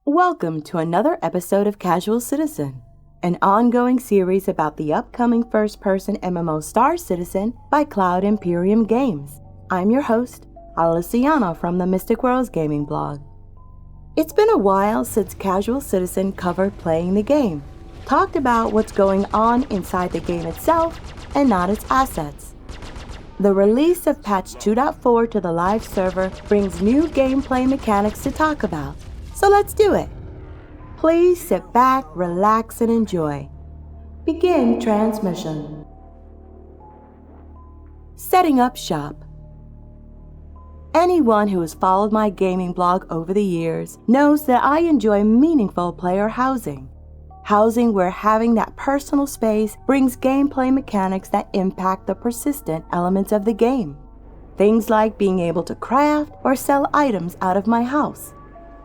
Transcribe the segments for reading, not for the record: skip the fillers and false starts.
Welcome to another episode of Casual Citizen, an ongoing series about the upcoming first-person MMO Star Citizen by Cloud Imperium Games. I'm your host, Aliciana from the Mystic Worlds Gaming blog. It's been a while since Casual Citizen covered playing the game, talked about what's going on inside the game itself and not its assets. The release of patch 2.4 to the live server brings new gameplay mechanics to talk about. So let's do it. Please sit back, relax, and enjoy. Begin transmission. Setting up shop. Anyone who has followed my gaming blog over the years knows that I enjoy meaningful player housing. Housing where having that personal space brings gameplay mechanics that impact the persistent elements of the game. Things like being able to craft or sell items out of my house.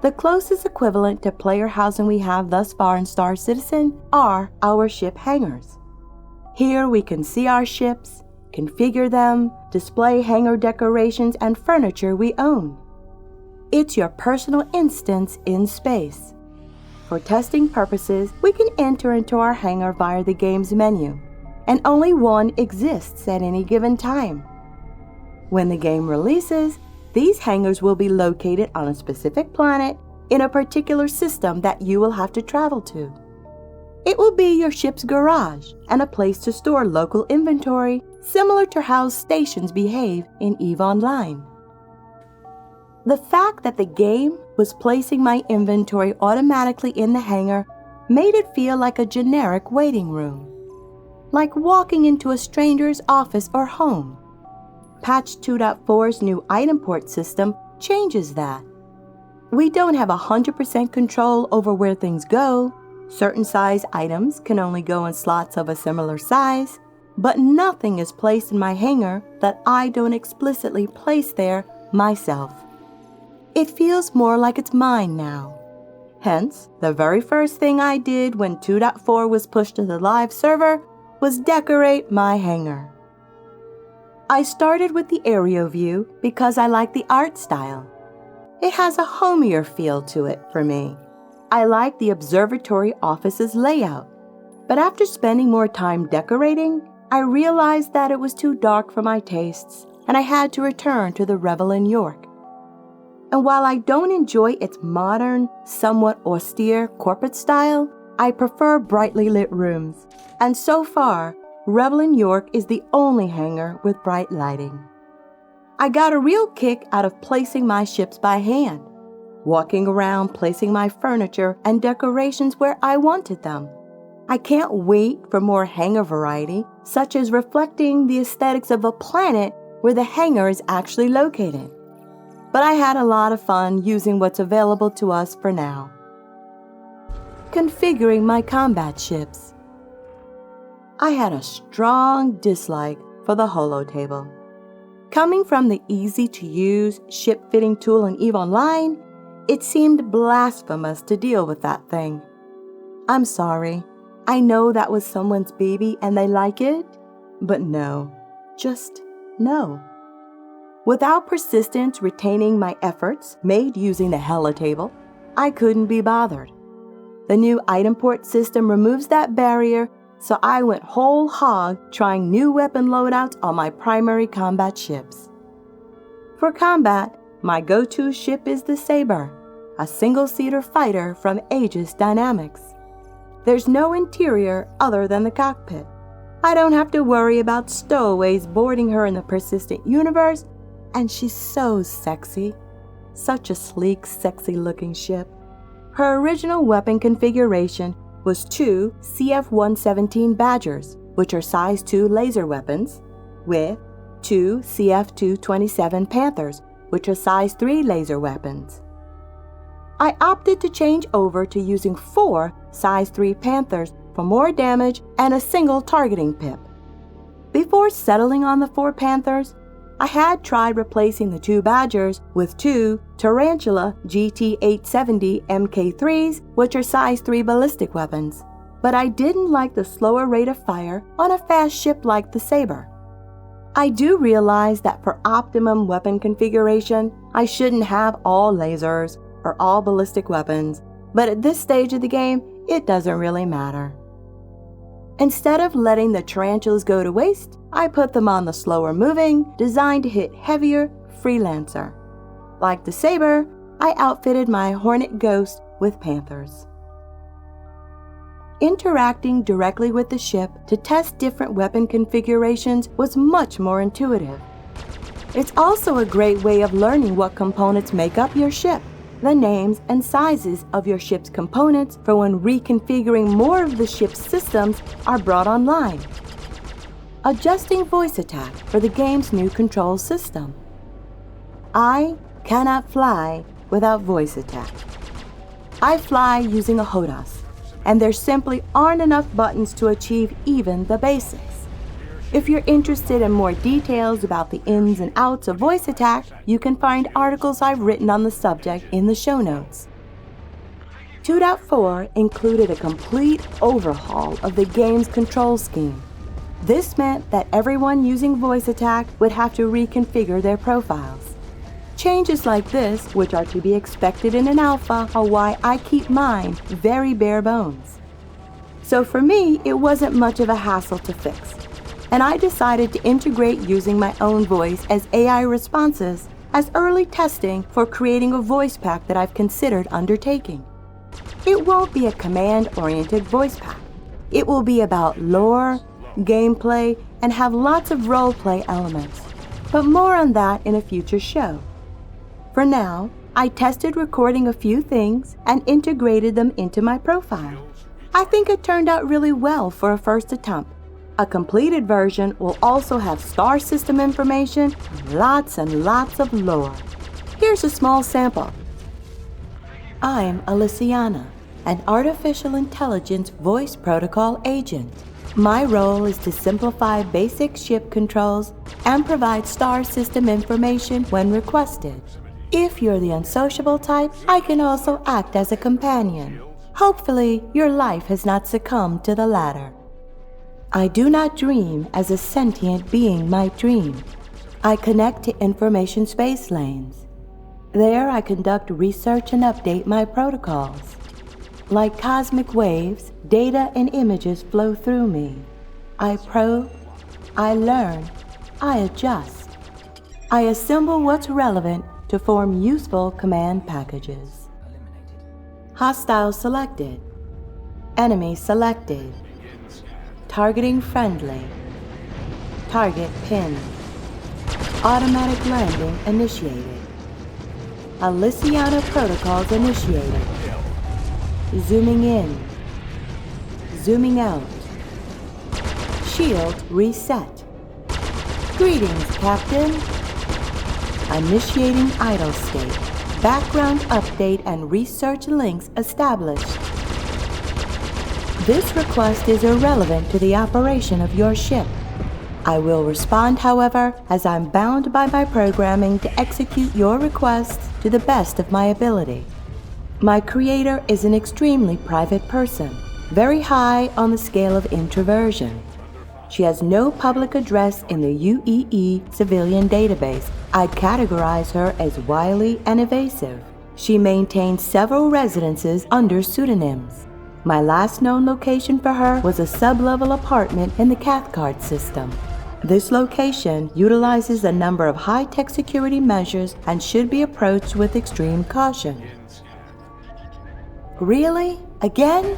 The closest equivalent to player housing we have thus far in Star Citizen are our ship hangars. Here we can see our ships, configure them, display hangar decorations and furniture we own. It's your personal instance in space. For testing purposes, we can enter into our hangar via the game's menu, and only one exists at any given time. When the game releases, these hangars will be located on a specific planet in a particular system that you will have to travel to. It will be your ship's garage and a place to store local inventory, similar to how stations behave in EVE Online. The fact that the game was placing my inventory automatically in the hangar made it feel like a generic waiting room, like walking into a stranger's office or home. Patch 2.4's new item port system changes that. We don't have 100% control over where things go. Certain size items can only go in slots of a similar size, but nothing is placed in my hangar that I don't explicitly place there myself. It feels more like it's mine now. Hence, the very first thing I did when 2.4 was pushed to the live server was decorate my hangar. I started with the aerial view because I like the art style. It has a homier feel to it for me. I like the observatory office's layout, but after spending more time decorating, I realized that it was too dark for my tastes and I had to return to the Revel in York. And while I don't enjoy its modern, somewhat austere corporate style, I prefer brightly lit rooms, and so far, Revel in York is the only hangar with bright lighting. I got a real kick out of placing my ships by hand, walking around placing my furniture and decorations where I wanted them. I can't wait for more hangar variety, such as reflecting the aesthetics of a planet where the hangar is actually located. But I had a lot of fun using what's available to us for now. Configuring my combat ships. I had a strong dislike for the holotable. Coming from the easy-to-use ship-fitting tool in EVE Online, it seemed blasphemous to deal with that thing. I'm sorry. I know that was someone's baby and they like it, but no. Just no. Without persistence retaining my efforts made using the holotable, I couldn't be bothered. The new item port system removes that barrier, so I went whole hog trying new weapon loadouts on my primary combat ships. For combat, my go-to ship is the Saber, a single-seater fighter from Aegis Dynamics. There's no interior other than the cockpit. I don't have to worry about stowaways boarding her in the persistent universe, and she's so sexy. Such a sleek, sexy-looking ship. Her original weapon configuration was 2 CF-117 Badgers, which are size 2 laser weapons, with 2 CF-227 Panthers, which are size 3 laser weapons. I opted to change over to using 4 size 3 Panthers for more damage and a single targeting pip. Before settling on the 4 Panthers, I had tried replacing the 2 Badgers with 2 Tarantula GT-870 Mk3s, which are size 3 ballistic weapons, but I didn't like the slower rate of fire on a fast ship like the Saber. I do realize that for optimum weapon configuration, I shouldn't have all lasers or all ballistic weapons, but at this stage of the game, it doesn't really matter. Instead of letting the tarantulas go to waste, I put them on the slower moving, designed to hit heavier freelancer. Like the saber, I outfitted my hornet ghost with panthers. Interacting directly with the ship to test different weapon configurations was much more intuitive. It's also a great way of learning what components make up your ship, the names and sizes of your ship's components for when reconfiguring more of the ship's systems are brought online. Adjusting voice attack for the game's new control system. I cannot fly without voice attack. I fly using a HOTAS, and there simply aren't enough buttons to achieve even the basics. If you're interested in more details about the ins and outs of voice attack, you can find articles I've written on the subject in the show notes. 2.4 included a complete overhaul of the game's control scheme. This meant that everyone using voice attack would have to reconfigure their profiles. Changes like this, which are to be expected in an alpha, are why I keep mine very bare bones. So for me, it wasn't much of a hassle to fix, and I decided to integrate using my own voice as AI responses as early testing for creating a voice pack that I've considered undertaking. It won't be a command-oriented voice pack. It will be about lore, gameplay, and have lots of roleplay elements, but more on that in a future show. For now, I tested recording a few things and integrated them into my profile. I think it turned out really well for a first attempt. A completed version will also have star system information and lots of lore. Here's a small sample. I'm Alyciana, an artificial intelligence voice protocol agent. My role is to simplify basic ship controls and provide star system information when requested. If you're the unsociable type, I can also act as a companion. Hopefully, your life has not succumbed to the latter. I do not dream as a sentient being might dream. I connect to information space lanes. There I conduct research and update my protocols. Like cosmic waves, data and images flow through me. I probe, I learn, I adjust. I assemble what's relevant to form useful command packages. Hostile selected. Enemy selected. Targeting friendly. Target pinned. Automatic landing initiated. Alyciana protocols initiated. Zooming in. Zooming out. Shield reset. Greetings, Captain. Initiating idle state. Background update and research links established. This request is irrelevant to the operation of your ship. I will respond, however, as I'm bound by my programming to execute your requests to the best of my ability. My creator is an extremely private person, very high on the scale of introversion. She has no public address in the UEE civilian database. I'd categorize her as wily and evasive. She maintains several residences under pseudonyms. My last known location for her was a sub-level apartment in the Cathcart system. This location utilizes a number of high-tech security measures and should be approached with extreme caution. Really? Again?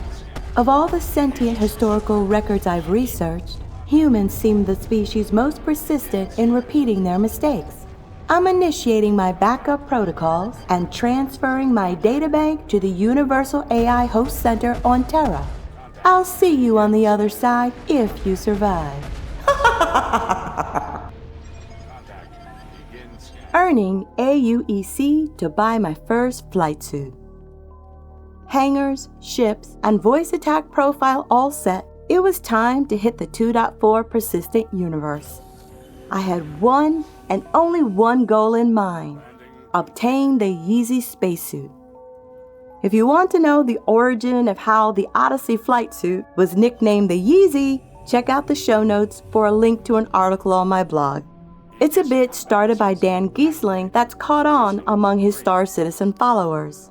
Of all the sentient historical records I've researched, humans seem the species most persistent in repeating their mistakes. I'm initiating my backup protocols and transferring my databank to the Universal AI Host Center on Terra. I'll see you on the other side if you survive. Earning AUEC to buy my first flight suit. Hangars, ships, and voice attack profile all set, it was time to hit the 2.4 persistent universe. I had one and only one goal in mind: obtain the Yeezy spacesuit. If you want to know the origin of how the Odyssey flight suit was nicknamed the Yeezy, check out the show notes for a link to an article on my blog. It's a bit started by Dan Giesling that's caught on among his Star Citizen followers.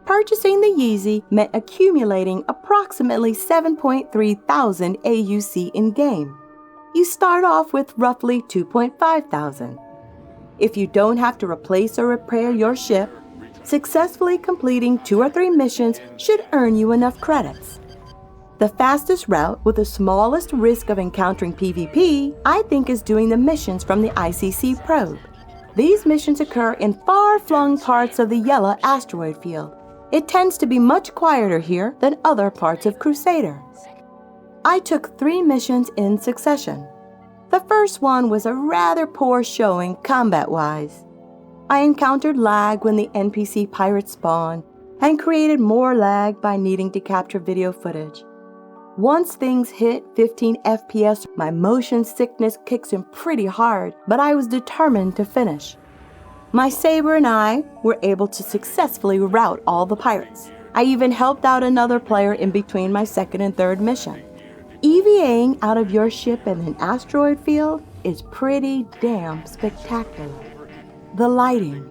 Purchasing the Yeezy meant accumulating approximately 7.3 thousand AUC in-game. You start off with roughly 2.5 thousand. If you don't have to replace or repair your ship, successfully completing 2 or 3 missions should earn you enough credits. The fastest route with the smallest risk of encountering PvP, I think, is doing the missions from the ICC probe. These missions occur in far-flung parts of the yellow asteroid field. It tends to be much quieter here than other parts of Crusader. I took 3 missions in succession. The first one was a rather poor showing combat-wise. I encountered lag when the NPC pirates spawned and created more lag by needing to capture video footage. Once things hit 15 FPS, my motion sickness kicks in pretty hard, but I was determined to finish. My Saber and I were able to successfully rout all the pirates. I even helped out another player in between my second and third mission. EVAing out of your ship in an asteroid field is pretty damn spectacular. The lighting,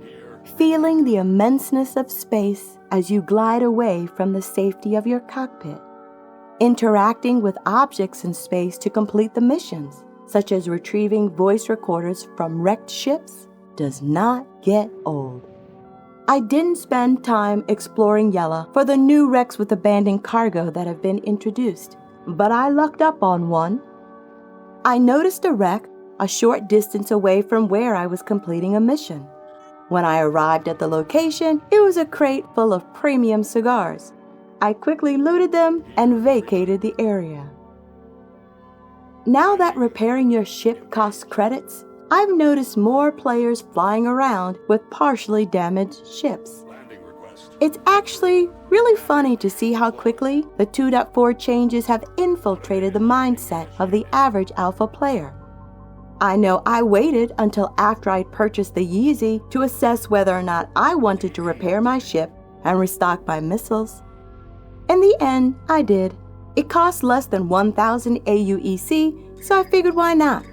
feeling the immenseness of space as you glide away from the safety of your cockpit. Interacting with objects in space to complete the missions, such as retrieving voice recorders from wrecked ships, does not get old. I didn't spend time exploring Yella for the new wrecks with abandoned cargo that have been introduced, but I lucked up on one. I noticed a wreck a short distance away from where I was completing a mission. When I arrived at the location, it was a crate full of premium cigars. I quickly looted them and vacated the area. Now that repairing your ship costs credits, I've noticed more players flying around with partially damaged ships. It's actually really funny to see how quickly the 2.4 changes have infiltrated the mindset of the average alpha player. I know I waited until after I'd purchased the Yeezy to assess whether or not I wanted to repair my ship and restock my missiles. In the end, I did. It cost less than 1,000 AUEC, so I figured why not?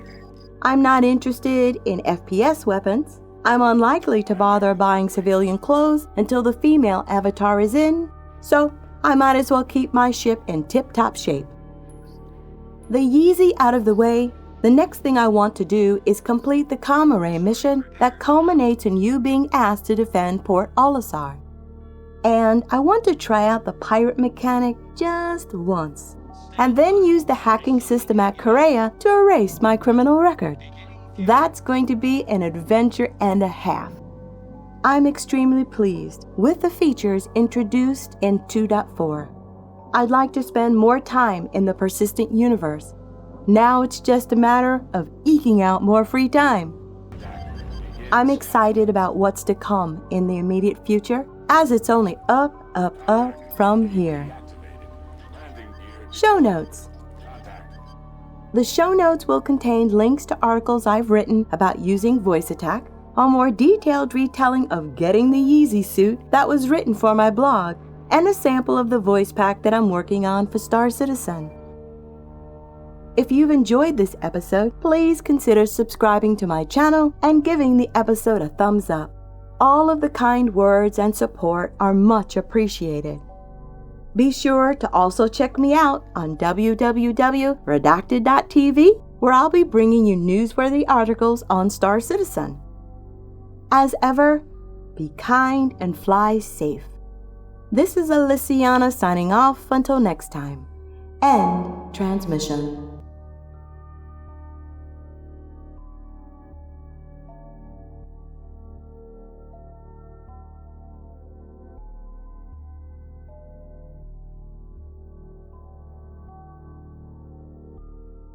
I'm not interested in FPS weapons. I'm unlikely to bother buying civilian clothes until the female avatar is in, so I might as well keep my ship in tip-top shape. The Yeezy out of the way, the next thing I want to do is complete the Comare mission that culminates in you being asked to defend Port Olisar. And I want to try out the pirate mechanic just once, and then use the hacking system at Korea to erase my criminal record. That's going to be an adventure and a half. I'm extremely pleased with the features introduced in 2.4. I'd like to spend more time in the persistent universe. Now it's just a matter of eking out more free time. I'm excited about what's to come in the immediate future, as it's only up, up, up from here. Show notes. The show notes will contain links to articles I've written about using voice attack, a more detailed retelling of getting the Yeezy suit that was written for my blog, and a sample of the voice pack that I'm working on for Star Citizen. If you've enjoyed this episode, please consider subscribing to my channel and giving the episode a thumbs up. All of the kind words and support are much appreciated. Be sure to also check me out on www.redacted.tv, where I'll be bringing you newsworthy articles on Star Citizen. As ever, be kind and fly safe. This is Alyciana signing off until next time. End transmission.